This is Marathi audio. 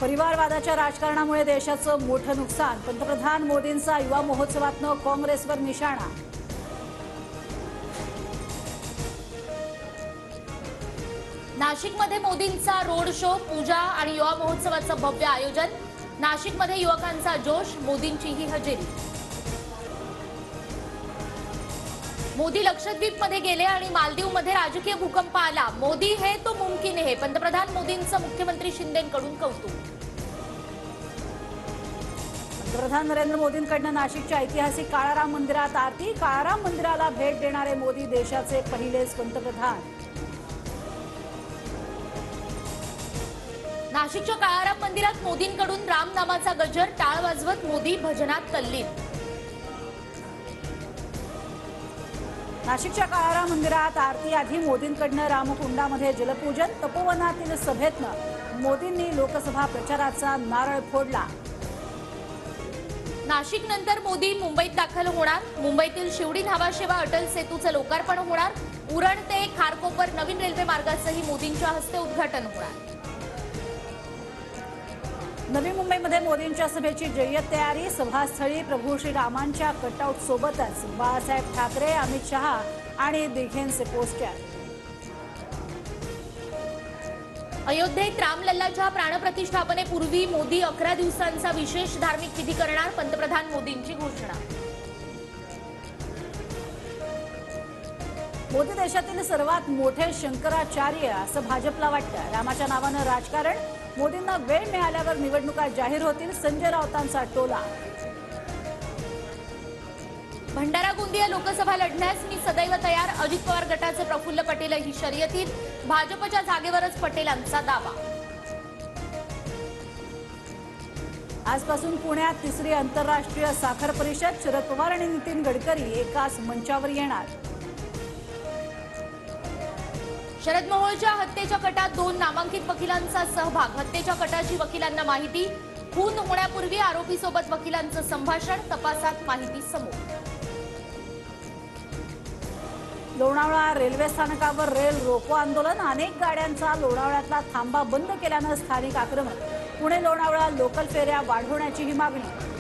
परिवारवादाच्या राजकारणामुळे देशाचं मोठं नुकसान. पंतप्रधान मोदींचा युवा महोत्सवातनं काँग्रेसवर निशाणा. नाशिकमध्ये मोदींचा रोड शो, पूजा आणि युवा महोत्सवाचं भव्य आयोजन. नाशिकमध्ये युवकांचा जोश, मोदींचीही हजेरी. मोदी लक्षद्वीपमध्ये गेले आणि मालदीवमध्ये राजकीय भूकंप आला. मोदी है तो मुमकिन है. पंतप्रधान मोदींचं मुख्यमंत्री शिंदेंकडून कौतुक. पंतप्रधान नरेंद्र मोदींकडनं नाशिकच्या ऐतिहासिक काळाराम मंदिरात आरती. काळाराम मंदिराला भेट देणारे मोदी देशाचे पहिलेच पंतप्रधान. नाशिकच्या काळाराम मंदिरात मोदींकडून रामनामाचा गजर, टाळ वाजवत मोदी भजनात तल्लीन. नाशिकच्या काळाराम मंदिरात आरती आधी मोदींकडनं रामकुंडामध्ये जलपूजन. तपोवनातील सभेतनं मोदींनी लोकसभा प्रचाराचा नारळ फोडला. नाशिक नंतर मोदी मुंबईत दाखल होणार. मुंबईतील शिवडी न्हावाशेवा अटल सेतूचं लोकार्पण होणार. उरण ते खारकोपर नवीन रेल्वे मार्गाचंही मोदींच्या हस्ते उद्घाटन होणार. नवी मुंबईमध्ये मोदींच्या सभेची जय्यत तयारी. सभास्थळी प्रभू श्रीरामांच्या कटआउट सोबतच बाळासाहेब ठाकरे, अमित शहा आणि दिघेंचे पोस्टर. अयोध्येत रामलल्लाच्या प्राणप्रतिष्ठापनेपूर्वी मोदी 11 दिवसांचा विशेष धार्मिक विधी करणार. पंतप्रधान मोदींची घोषणा. मोदी देशातील सर्वात मोठे शंकराचार्य असं भाजपला वाटतं. रामाच्या नावानं राजकारण. मोदींना वेळ मिळाल्यावर निवडणुका जाहीर होतील. संजय राऊतांचा टोला. भंडारा गोंदिया लोकसभा लढण्यास मी सदैव तयार. अजित पवार गटाचे प्रफुल्ल पटेल ही शर्यतीत. भाजपच्या जागेवरच पटेलांचा दावा. आजपासून पुण्यात तिसरी आंतरराष्ट्रीय साखर परिषद. शरद पवार आणि नितीन गडकरी एकाच मंचावर येणार. शरद मोहोळच्या हत्येच्या कटात 2 नामांकित वकिलांचा सहभाग. हत्येच्या कटाची वकिलांना माहिती. खून होण्यापूर्वी आरोपीसोबत वकिलांचं संभाषण. तपासात माहिती समोर. लोणावळा रेल्वे स्थानकावर रेल रोको आंदोलन. अनेक गाड्यांचा लोणावळ्यातला थांबा बंद केल्यानं स्थानिक आक्रमक. पुणे लोणावळा लोकल फेऱ्या वाढवण्याचीही मागणी.